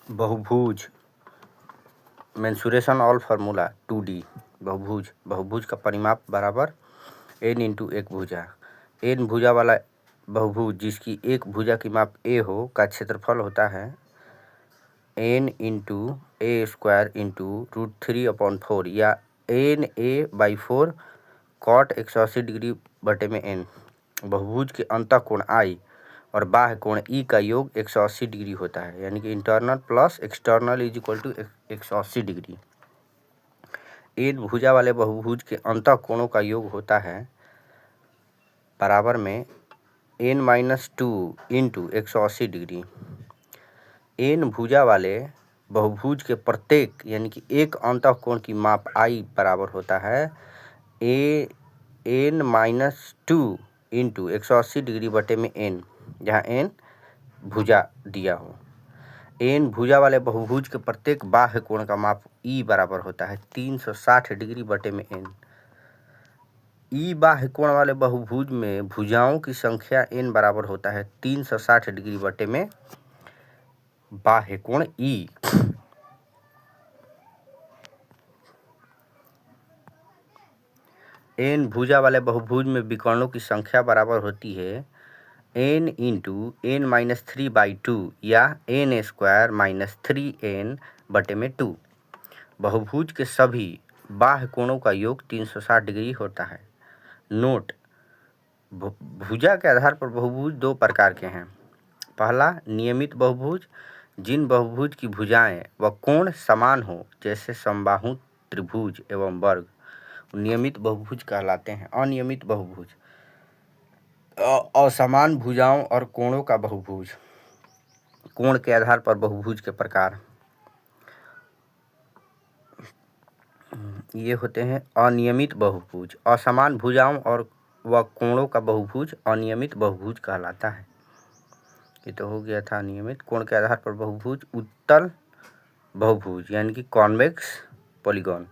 बहुभुज mensuration all formula 2D। बहुभुज का परिमाप बराबर n इंटू एक भुजा। n भुजा वाला बहुभुज जिसकी एक भुजा की माप a हो का क्षेत्रफल होता है n इंटू ए स्क्वायर इंटू √3/4 या NA/4 cot 180 डिग्री बटे में n। बहुभुज के अंतः कोण I और बाह्य कोण E का योग 180 डिग्री होता है, यानी कि internal plus external is equal to 180 degree. n भुजा वाले बहुभुज के अंतः कोणों का योग होता है बराबर में n-2 इंटू 180 डिग्री। n भुजा वाले बहुभुज के प्रत्येक यानी कि एक अंतः कोण की माप I बराबर होता है n-2 इंटू 180 डिग्री बटे में n, जहाँ n भुजा दिया हो। n भुजा वाले बहुभुज के प्रत्येक बाह्य कोण का माप E बराबर होता है 360 डिग्री बटे में n। E बाह्य कोण वाले बहुभुज में भुजाओं की संख्या n बराबर होता है 360 डिग्री बटे में बाह्य कोण E। n भुजा वाले बहुभुज में विकर्णों की संख्या बराबर होती है n इंटू n-3/2 या n² - 3n बटे में 2। बहुभुज के सभी बाह्य कोणों का योग 360 डिग्री होता है। नोट: भुजा के आधार पर बहुभुज दो प्रकार के हैं। पहला, नियमित बहुभुज, जिन बहुभुज की भुजाएं व कोण समान हो, जैसे समबाहु त्रिभुज एवं वर्ग, नियमित बहुभुज कहलाते हैं। अनियमित बहुभुज, असमान भुजाओं और कोणों का बहुभुज। कोण के आधार पर बहुभुज के प्रकार ये होते हैं। अनियमित बहुभुज, असमान भुजाओं और व कोणों का बहुभुज अनियमित बहुभुज कहलाता है। ये तो हो गया था अनियमित। कोण के आधार पर बहुभुज, उत्तल बहुभुज यानी कि कॉन्वेक्स पॉलीगॉन,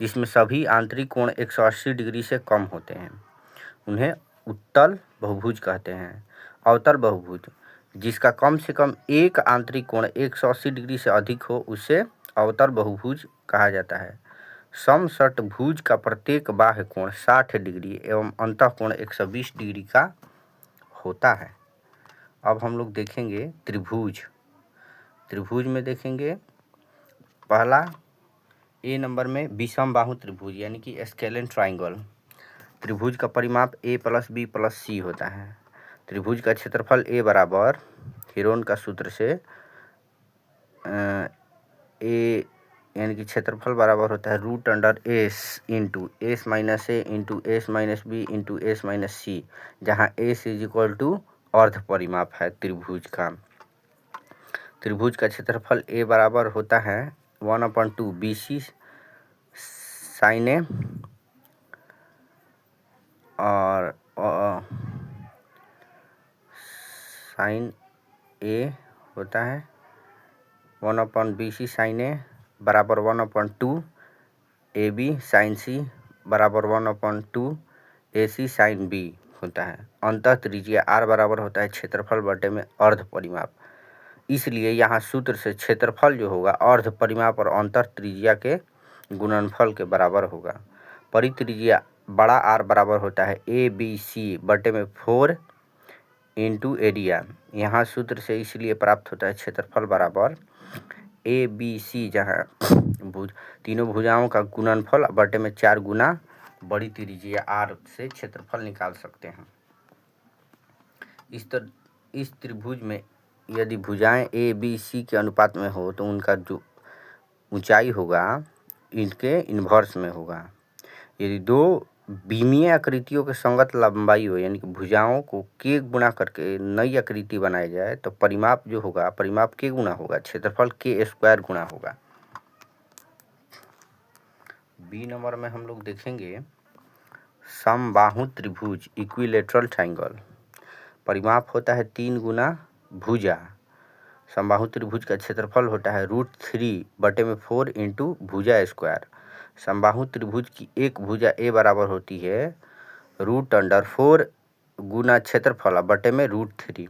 जिसमें सभी आंतरिक कोण 180 डिग्री से कम होते हैं, उन्हें उत्तल बहुभुज कहते हैं। अवतल बहुभुज, जिसका कम से कम एक आंतरिक कोण 180 डिग्री से अधिक हो, उसे अवतल बहुभुज कहा जाता है। समषट्भुज का प्रत्येक बाह्य कोण 60 डिग्री एवं अंतः कोण 120 डिग्री का होता है। अब हम लोग देखेंगे त्रिभुज। त्रिभुज में देखेंगे पहला ए नंबर में विषम बाहु त्रिभुज यानी कि स्केलेन ट्राइंगल। त्रिभुज का परिमाप a + b + c होता है। त्रिभुज का क्षेत्रफल a बराबर हीरोन का सूत्र से a यानी कि क्षेत्रफल बराबर होता है √S into S - a into S - b into S - c, जहाँ S इज इक्वल टू अर्ध परिमाप है त्रिभुज का। त्रिभुज का क्षेत्रफल a बराबर होता है 1/2 BC sin a और sin a होता है 1/BC sin a बराबर 1/2 AB sin c बराबर 1/2 AC sin b होता है। अंतः त्रिज्या r बराबर होता है क्षेत्रफल बटे में अर्ध परिमाप। इसलिए यहाँ सूत्र से क्षेत्रफल जो होगा अर्ध परिमाप और अंतर त्रिज्या के गुणनफल के बराबर होगा। परित्रिज्या बड़ा R बराबर होता है ABC बटे में 4 इंटू एरिया। यहाँ सूत्र से इसलिए प्राप्त होता है क्षेत्रफल बराबर ABC, जहाँ तीनों भुजाओं का गुणनफल बटे में 4 गुना बड़ी त्रिज्या R से क्षेत्रफल निकाल सकते हैं। इस त्रिभुज में यदि भुजाएं ABC के अनुपात में हो तो उनका जो ऊंचाई होगा इनके इन्वर्स में होगा। यदि दो बीमीय आकृतियों के संगत लंबाई हो, यानी कि भुजाओं को k गुणा करके नई आकृति बनाई जाए, तो परिमाप जो होगा परिमाप k गुणा होगा, क्षेत्रफल k² गुणा होगा। बी नंबर में हम लोग देखेंगे समबाहु त्रिभुज इक्विलेटरल ट्राइंगल। परिमाप होता है 3 गुना भुजा। समबाहु त्रिभुज का क्षेत्रफल होता है √3/4 इंटू भुजा स्क्वायर। समबाहु त्रिभुज की एक भुजा a बराबर होती है √4 गुना क्षेत्रफल बटे में √3।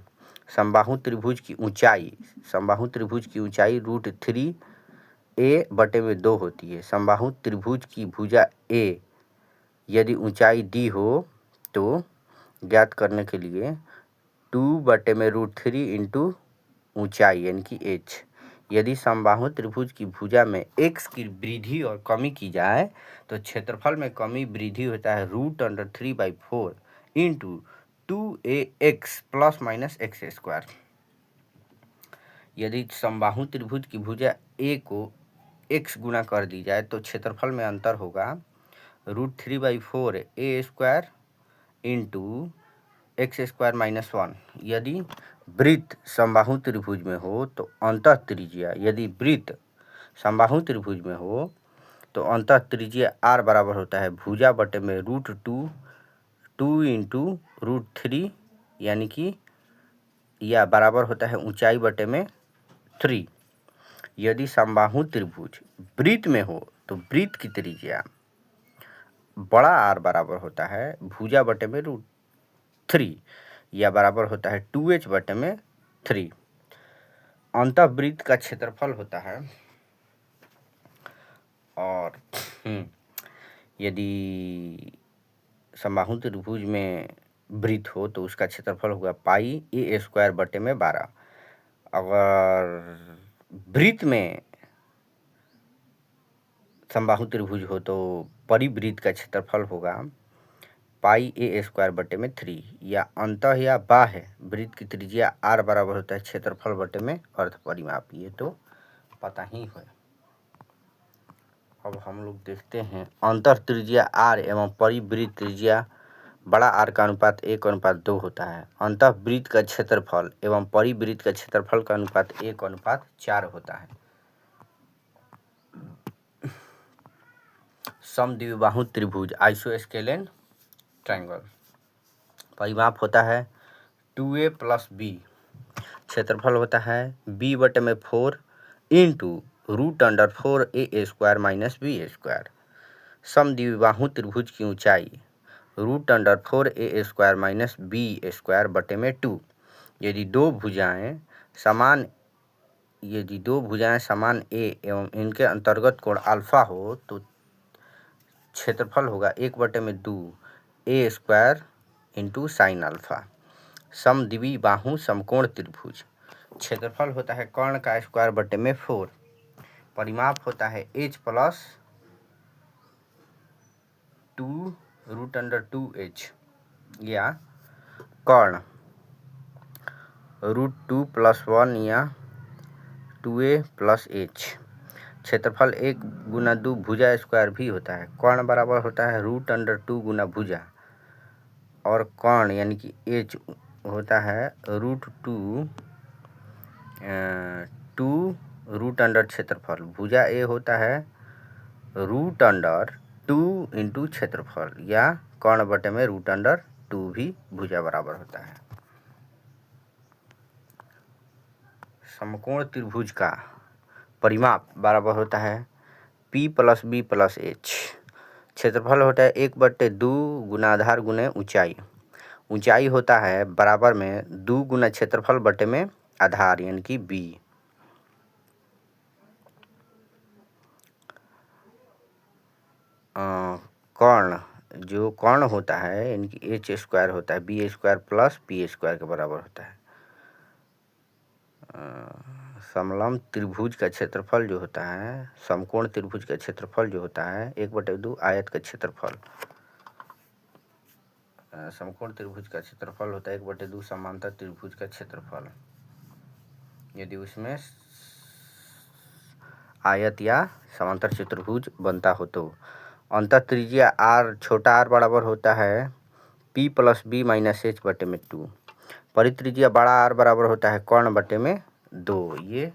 समबाहु त्रिभुज की ऊंचाई, समबाहु त्रिभुज की ऊंचाई √3a/2 होती है। समबाहु त्रिभुज की भुजा ए यदि ऊंचाई दी हो तो ज्ञात करने के लिए 2/√3 इंटू ऊंचाई यानी कि h। यदि समबाहु त्रिभुज की भुजा में x की वृद्धि और कमी की जाए तो क्षेत्रफल में कमी वृद्धि होता है √3/4 into 2ax plus minus x²। यदि समबाहु त्रिभुज की भुजा a को x गुना कर दी जाए तो क्षेत्रफल में अंतर होगा √3/4 a² इंटू x² माइनस 1। यदि वृत्त समबाहु त्रिभुज में हो तो अंतः त्रिज्या, यदि वृत्त समबाहु त्रिभुज में हो तो अंतः त्रिज्या r बराबर होता है भुजा बटे में √2 इंटू √3 यानी कि यह बराबर होता है ऊंचाई बटे में 3। यदि समबाहु त्रिभुज वृत्त में हो तो वृत्त की त्रिज्या बड़ा r बराबर होता है भुजा बटे में √3 या बराबर होता है 2h बटे में 3। अंतःवृत्त का क्षेत्रफल होता है और यदि समबाहु त्रिभुज में वृत्त हो तो उसका क्षेत्रफल होगा πa² बटे में 12। अगर वृत्त में समबाहु त्रिभुज हो तो परिवृत्त का क्षेत्रफल होगा πa² बटे में 3 या अंतः या बाह्य वृत्त की त्रिज्या r बराबर होता है क्षेत्रफल बटे में अर्ध परिमाप। ये तो पता ही है। अब हम लोग देखते हैं अंतर त्रिज्या r एवं परिवृत्त त्रिज्या बड़ा r का अनुपात 1:2 होता है। अंतः वृत्त का क्षेत्रफल एवं परिवृत्त का क्षेत्रफल का अनुपात 1:4 होता है। समद्विबाहु त्रिभुज आइसोस्केलेन ट्रायंगल परिमाप होता है 2a + b, क्षेत्रफल होता है b/4 into √4a² minus b²। समद्विबाहु त्रिभुज की ऊंचाई √4a² माइनस b² बटे में 2। यदि दो भुजाएं समान a एवं इनके अंतर्गत कोण अल्फा हो तो क्षेत्रफल होगा 1/2 a² इंटू साइन अल्फा। समद्विबाहु समकोण त्रिभुज क्षेत्रफल होता है कर्ण का स्क्वायर बटे में 4। परिमाप होता है h + 2 √2h या कर्ण √2 + 1 या 2a + h। क्षेत्रफल 1/2 भुजा स्क्वायर भी होता है। कर्ण बराबर होता है √2 गुना भुजा और कर्ण यानी कि h होता है √2 2 क्षेत्रफल। भुजा a होता है √2 इंटू क्षेत्रफल या कर्ण बटे में √2 भी भुजा बराबर होता है। समकोण त्रिभुज का परिमाप बराबर होता है p + b + h। क्षेत्रफल होता है 1/2 गुना आधार गुने ऊंचाई। ऊंचाई होता है बराबर में 2 गुना क्षेत्रफल बटे में आधार यानी कि b। कर्ण जो कर्ण होता है यानी कि h² होता है b² + p² के बराबर होता है। समलंब त्रिभुज का क्षेत्रफल जो होता है, समकोण त्रिभुज का क्षेत्रफल जो होता है 1/2 आयत का क्षेत्रफल। समकोण त्रिभुज का क्षेत्रफल होता है 1/2 समांतर त्रिभुज का क्षेत्रफल यदि उसमें आयत या समांतर चतुर्भुज बनता हो तो। अंतः त्रिज्या r छोटा r बराबर होता है p + b - h बटे में 2। परित्रिज्या बड़ा r बराबर होता है कर्ण बटे में 2। ये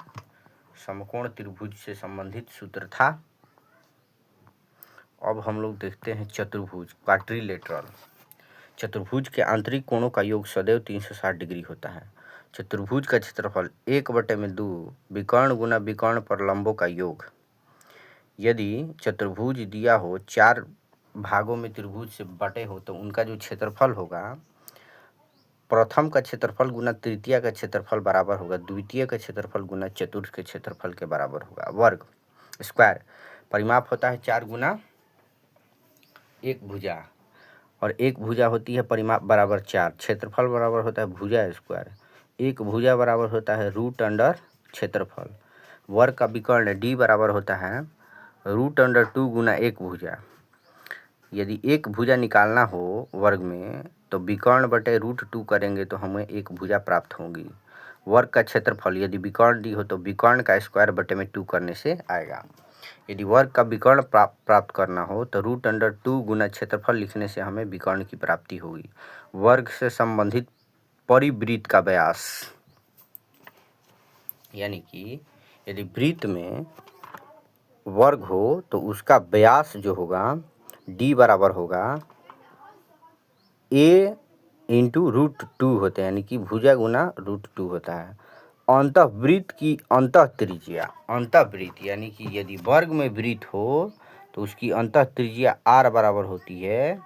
समकोण त्रिभुज से संबंधित सूत्र था। अब हम लोग देखते हैं चतुर्भुज क्वाड्रिलेटरल। चतुर्भुज के आंतरिक कोणों का योग सदैव 360 डिग्री होता है। चतुर्भुज का क्षेत्रफल 1/2 विकर्ण गुना विकर्ण पर लंबों का योग। यदि चतुर्भुज दिया हो 4 भागों में त्रिभुज से बटे हो तो उनका जो क्षेत्रफल होगा प्रथम का क्षेत्रफल गुना तृतीय का क्षेत्रफल बराबर होगा द्वितीय का क्षेत्रफल गुना चतुर्थ के क्षेत्रफल के बराबर होगा। वर्ग स्क्वायर परिमाप होता है 4 गुना एक भुजा, और एक भुजा होती है परिमाप बराबर 4, क्षेत्रफल बराबर होता है भुजा स्क्वायर, एक भुजा बराबर होता है रूट अंडर क्षेत्रफल। वर्ग का विकर्ण डी बराबर होता है रूट अंडर 2 गुना एक भुजा। यदि एक भुजा निकालना हो वर्ग में तो विकर्ण बटे रूट 2 करेंगे तो हमें एक भुजा प्राप्त होगी। वर्ग का क्षेत्रफल यदि विकर्ण डी हो तो विकर्ण का स्क्वायर बटे में 2 करने से आएगा। यदि वर्ग का विकर्ण प्राप्त करना हो तो रूट अंडर 2 गुना क्षेत्रफल लिखने से हमें विकर्ण की प्राप्ति होगी। वर्ग से संबंधित परिवृत्त का व्यास, यानी कि यदि वृत्त में वर्ग हो तो उसका व्यास जो होगा डी बराबर होगा ए इंटू रूट 2 होता है, यानी कि भुजा गुना रूट 2 होता है। अंतःवृत्त की अंतः त्रिज्या, अंतःवृत्त यानी कि यदि वर्ग में वृत्त हो तो उसकी अंतः त्रिज्या आर बराबर होती है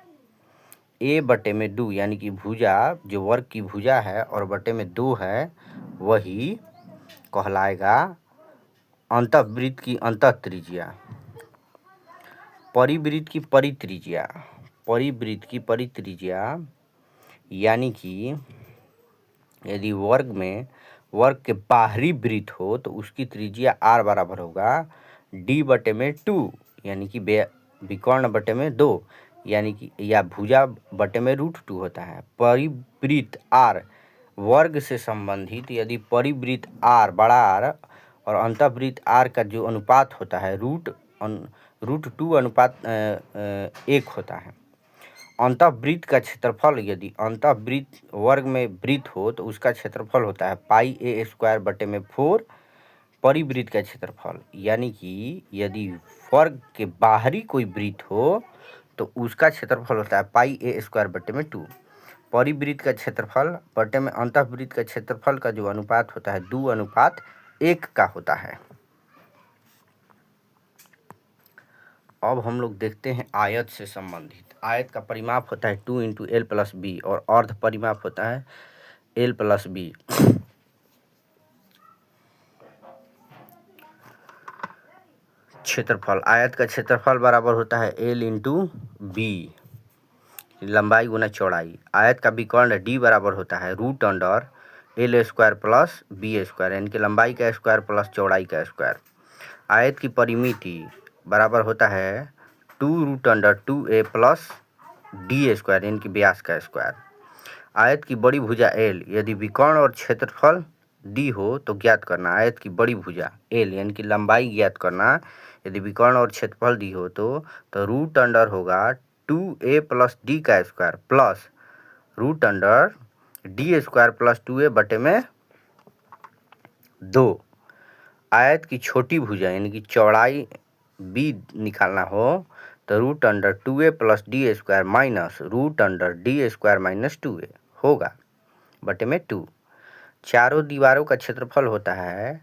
ए बटे में 2, यानी कि भुजा जो वर्ग की भुजा है और बटे में 2 है वही कहलाएगा अंतःवृत्त की अंतः त्रिज्या। परिवृत्त की परित्रिज्या, परिवृत्त की परित्रिज्या यानी कि यदि वर्ग के बाहरी वृत्त हो तो उसकी त्रिज्या आर बराबर होगा डी बटे में 2, यानी कि विकर्ण बटे में 2, यानी कि या भुजा बटे में रूट 2 होता है। परिवृत्त आर वर्ग से संबंधित यदि परिवृत्त आर बड़ा आर और अंतःवृत्त आर का जो अनुपात होता है रूट 2 अनुपात 1 होता है। अंतःवृत्त का क्षेत्रफल यदि अंतःवृत्त वर्ग में वृत्त हो तो उसका क्षेत्रफल होता है पाई ए स्क्वायर बटे में 4 परिवृत्त का क्षेत्रफल, यानी कि यदि वर्ग के बाहरी कोई वृत्त हो तो उसका क्षेत्रफल होता है पाई ए स्क्वायर बटे में 2। परिवृत्त का क्षेत्रफल बटे में अंतःवृत्त का क्षेत्रफल का जो अनुपात होता है 2:1 का होता है। अब हम लोग देखते हैं आयत से संबंधित। आयत का परिमाप होता है 2 इंटू एल प्लस बी और अर्ध परिमाप होता है एल प्लस बी। क्षेत्रफल आयत का क्षेत्रफल बराबर होता है एल इंटू बी, लंबाई गुना चौड़ाई। आयत का विकर्ण डी बराबर होता है root under L square plus B square, यानी कि लंबाई का स्क्वायर प्लस चौड़ाई का स्क्वायर। आयत की परिमिति बराबर होता है 2√2a प्लस डी स्क्वायर, यानी कि व्यास का स्क्वायर। आयत की बड़ी भुजा एल यदि विकर्ण और क्षेत्रफल डी हो तो ज्ञात करना। आयत की बड़ी भुजा एल यानी कि लंबाई ज्ञात करना यदि विकर्ण और क्षेत्रफल डी हो तो रूट अंडर होगा 2a प्लस डी का square plus root under D square plus 2a बटे में 2। आयत की छोटी भुजा यानी कि चौड़ाई बी निकालना हो तो root under 2a plus D square minus root under D square minus 2a होगा बटे में 2। चारों दीवारों का क्षेत्रफल होता है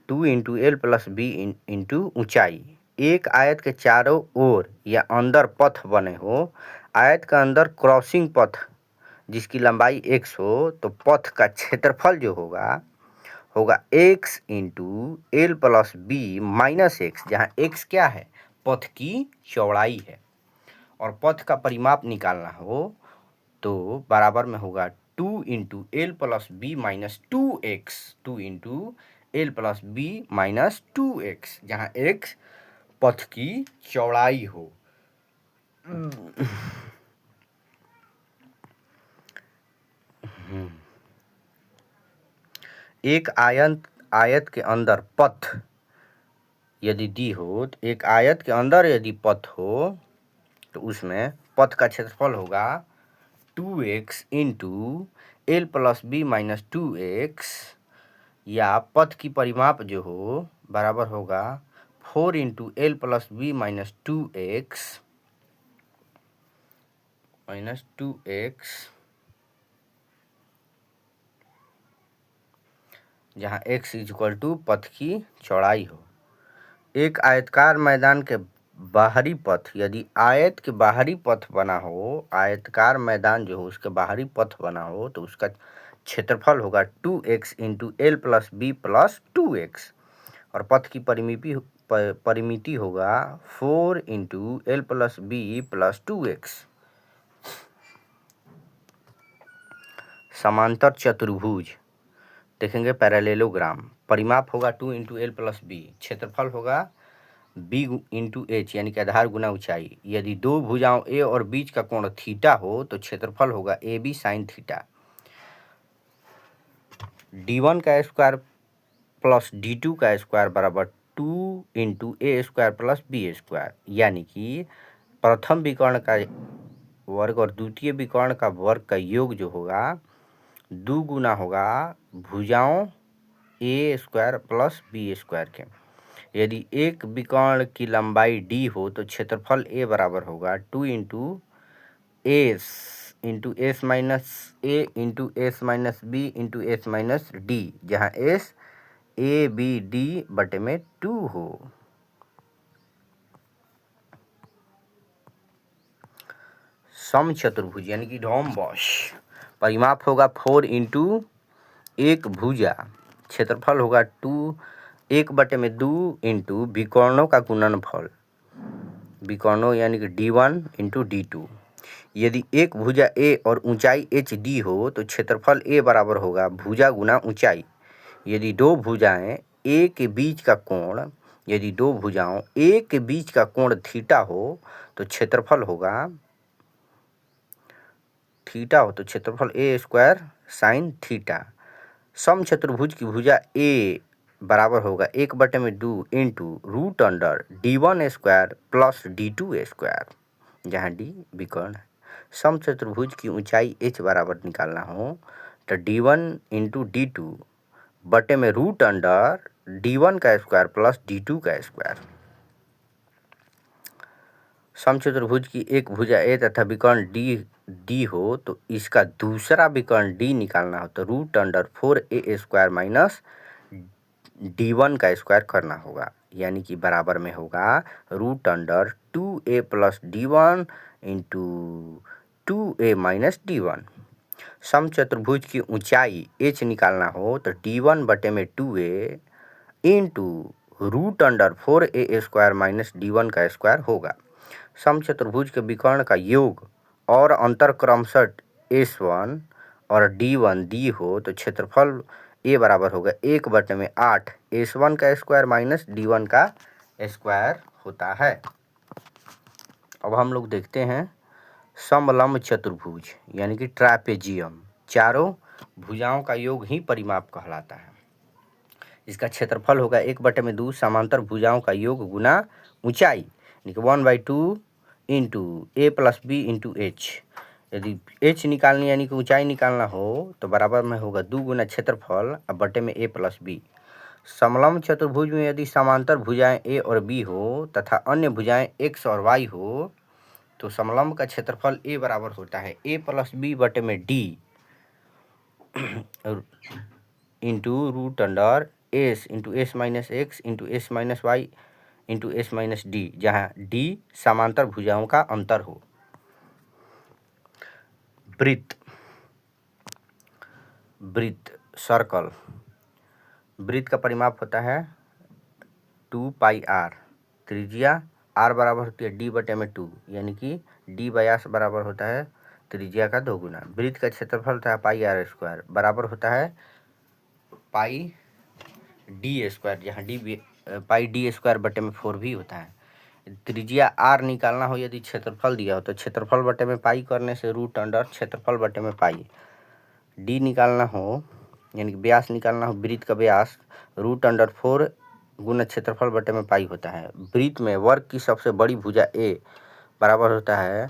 2 into L plus B into ऊंचाई। एक आयत के चारों ओर या अंदर पथ बने हो, आयत का अंदर क्रॉसिंग पथ जिसकी लंबाई x हो तो पथ का क्षेत्रफल जो होगा x into L plus B minus X, जहाँ x क्या है पथ की चौड़ाई है और पथ का परिमाप निकालना हो तो बराबर में होगा 2 into L plus B minus 2x, 2 into L plus B minus 2x, जहाँ x पथ की चौड़ाई हो। एक आयत के अंदर पथ यदि दी हो तो एक आयत के अंदर यदि पथ हो तो उसमें पथ का क्षेत्रफल होगा 2x into L plus B minus 2x, या पथ की परिमाप जो हो बराबर होगा 4 into L plus B minus 2x जहाँ x इक्वल टू पथ की चौड़ाई हो। एक आयताकार मैदान के बाहरी पथ, यदि आयत के बाहरी पथ बना हो, आयतकार मैदान जो हो उसके बाहरी पथ बना हो, तो उसका क्षेत्रफल होगा 2x into L plus B plus 2x, और पथ की परिमिति होगा 4 into L plus B plus 2x। समांतर चतुर्भुज देखेंगे, पैरेलेलोग्राम, परिमाप होगा 2 इंटू एल प्लस बी, क्षेत्रफल होगा बी इंटू एच यानी कि आधार गुना ऊंचाई। यदि दो भुजाओं ए और बीच का कोण थीटा हो तो क्षेत्रफल होगा A B sine theta. d1 का स्क्वायर प्लस d2 का स्क्वायर बराबर 2 इंटू ए स्क्वायर प्लस बी स्क्वायर, यानी कि प्रथम विकर्ण का वर्ग और द्वितीय विकर्ण का वर्ग का योग जो होगा 2 गुना होगा भुजाओं ए स्क्वायर प्लस बी स्क्वायर के। यदि एक विकर्ण की लंबाई d हो तो क्षेत्रफल a बराबर होगा 2 into S minus A into S minus B into S minus D, जहाँ एस ए बी डी बटे में 2 हो। समचतुर्भुज यानी कि रोम्बस, परिमाप होगा 4 इंटू एक भुजा, क्षेत्रफल होगा 2 1 बटे में 2 इंटू विकर्णों का गुणनफल, विकर्णों यानी कि d1 इंटू d2। यदि एक भुजा ए और ऊंचाई एच डी हो तो क्षेत्रफल ए बराबर होगा भुजा गुना ऊंचाई। यदि दो भुजाएं ए के बीच का कोण, यदि दो भुजाओं ए के बीच का कोण थीटा हो तो क्षेत्रफल होगा क्षेत्रफल ए स्क्वायर साइन थीटा। समचतुर्भुज की भुजा ए बराबर होगा 1 बटे में 2 into root under d1 square plus d2 square, जहाँ d विकर्ण है। समचतुर्भुज की ऊंचाई h बराबर निकालना हो तो d1 इंटू d2 बटे में रूट अंडर d1 का स्क्वायर प्लस d2 का स्क्वायर। समचतुर्भुज की एक भुजा ए तथा विकर्ण डी हो तो इसका दूसरा विकर्ण डी निकालना हो तो root under 4a square minus d1 का स्क्वायर करना होगा, यानी कि बराबर में होगा root under 2a plus d1 into 2a minus d1। समचतुर्भुज की ऊंचाई h निकालना हो तो d1 बटे में 2a into root under 4a square minus d1 का स्क्वायर होगा। समचतुर्भुज के विकर्ण का योग और अंतर क्रमशः s1 और d1 दी हो तो क्षेत्रफल a बराबर होगा 1 बटे में 8 s1 का स्क्वायर माइनस d1 का स्क्वायर होता है। अब हम लोग देखते हैं समलंब चतुर्भुज यानी कि ट्रैपेजियम, चारों भुजाओं का योग ही परिमाप कहलाता है। इसका क्षेत्रफल होगा 1 बटे में 2 समांतर भुजाओं का योग गुना ऊंचाई, यानी कि 1/2 इंटू ए प्लस बी इंटू एच। यदि एच निकालनी यानी कि ऊंचाई निकालना हो तो बराबर में होगा 2 गुना क्षेत्रफल अब बटे में ए प्लस बी। समलंब चतुर्भुज में यदि समांतर भुजाएं ए और बी हो तथा अन्य भुजाएं एक्स और वाई हो तो समलंब का क्षेत्रफल ए बराबर होता है ए प्लस बी बटे में D into root under S into S minus X into S minus Y into S minus D, जहाँ डी समांतर भुजाओं का अंतर हो। वृत्त सर्कल, वृत्त का परिमाप होता है 2πr, त्रिज्या r बराबर होती है d बटे में 2, यानी कि d व्यास बराबर होता है त्रिज्या का 2 गुना। वृत्त का क्षेत्रफल होता है πr स्क्वायर बराबर होता है पाई डी स्क्वायर, जहाँ डी पाई डी स्क्वायर बटे में 4 भी होता है। त्रिज्या r निकालना हो यदि क्षेत्रफल दिया हो तो क्षेत्रफल बटे में पाई करने से रूट अंडर क्षेत्रफल बटे में पाई। डी निकालना हो यानी कि व्यास निकालना हो, वृत्त का व्यास रूट अंडर 4 गुना क्षेत्रफल बटे में पाई होता है। वृत्त में वर्ग की सबसे बड़ी भुजा ए बराबर होता है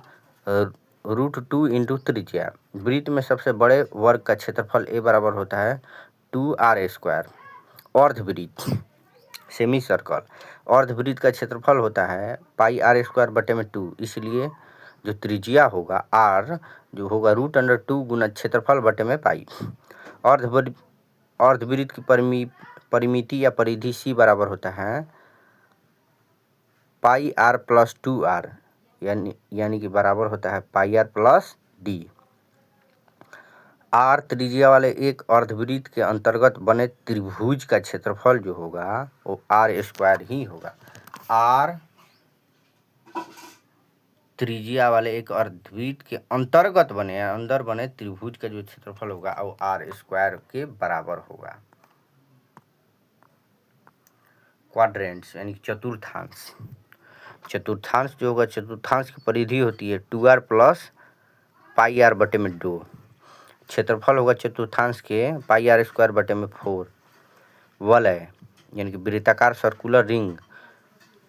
√2 इंटू त्रिज्या। वृत्त में सबसे बड़े वर्ग का क्षेत्रफल ए बराबर होता है 2r स्क्वायर। अर्धवृत्त सेमी सर्कल, अर्धवृत्त का क्षेत्रफल होता है पाई r स्क्वायर बटे में 2, इसलिए जो त्रिज्या होगा r जो होगा √2 गुना क्षेत्रफल बटे में पाई। अर्धवृत्त की परिमिति या परिधि c बराबर होता है पाई आर प्लस 2r यानी कि बराबर होता है पाई आर प्लस डी। आर त्रिज्या वाले एक अर्धवृत्त के अंतर्गत बने त्रिभुज का क्षेत्रफल जो होगा वो आर स्क्वायर ही होगा। आर त्रिज्या वाले एक अर्धवृत्त के अंतर्गत बने अंदर बने त्रिभुज का जो क्षेत्रफल होगा वो आर स्क्वायर के बराबर होगा। क्वाड्रेंट्स यानी चतुर्थांश। चतुर्थांश जो होगा, चतुर्थांश की परिधि होती है 2r प्लस पाई आर बटे में 2। क्षेत्रफल होगा चतुर्थांश के पाई आर स्क्वायर बटे में 4। वलय यानी कि वृत्ताकार सर्कुलर रिंग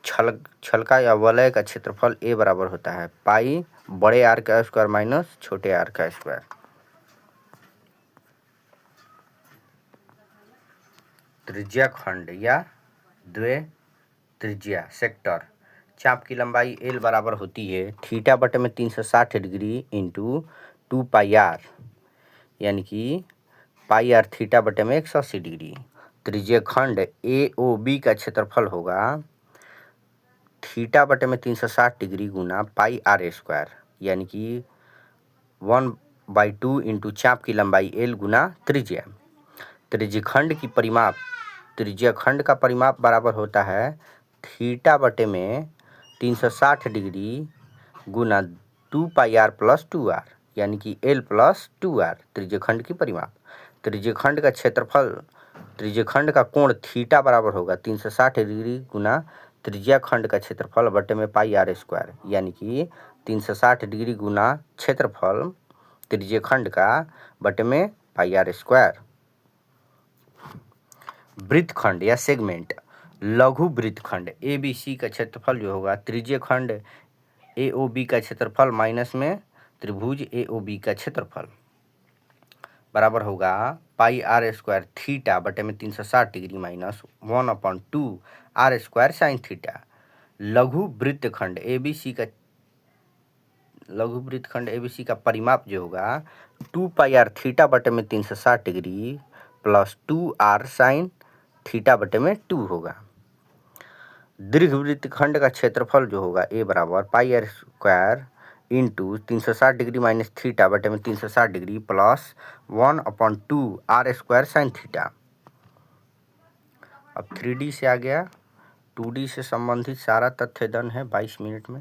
छलका या वलय का क्षेत्रफल ए बराबर होता है पाई बड़े आर का स्क्वायर माइनस छोटे आर का स्क्वायर। त्रिज्या खंड या द्वय त्रिज्या सेक्टर चाप की लंबाई एल बराबर होती है थीटा बटे में 360 डिग्री इंटू 2 पाई आर यानी कि पाई आर थीटा बटे में 180 डिग्री। त्रिज्य खंड ए ओ बी का क्षेत्रफल होगा थीटा बटे में 360 डिग्री गुना पाई आर स्क्वायर यानी कि 1/2 इंटू चाप की लंबाई एल गुना त्रिज्या। त्रिज्य खंड का परिमाप बराबर होता है थीटा बटे में 360 डिग्री गुना 2 पाई आर प्लस 2r यानी कि एल प्लस 2r त्रिज्य खंड की परिमाप। त्रिज्य खंड का क्षेत्रफल त्रिज्य खंड का कोण थीटा बराबर होगा 360 डिग्री गुना त्रिज्या खंड का क्षेत्रफल बटे में पाई आर स्क्वायर यानी कि 360 डिग्री गुना क्षेत्रफल त्रिज्य खंड का बटे में पाई आर स्क्वायर। वृत्तखंड या सेगमेंट लघु वृत्तखंड ए बी सी का क्षेत्रफल जो होगा त्रिज्य खंड ए ओ बी का क्षेत्रफल माइनस में त्रिभुज ए ओ बी का क्षेत्रफल बराबर होगा पाई आर स्क्वायर थीटा बटे में 360 degree minus 1/2 R square sine theta. लघु वृत्तखंड ए बी सी का परिमाप जो होगा 2 पाई आर थीटा बटे में 360 degree plus 2 R sine theta बटे में 2 होगा। दीर्घ वृत्तखंड का क्षेत्रफल जो होगा ए बराबर pi R square into 360 degree minus theta बटे में 360 degree plus 1/2 R square sine theta. अब 3D से आ गया 2D से संबंधित सारा तथ्य दन है 22 मिनट में।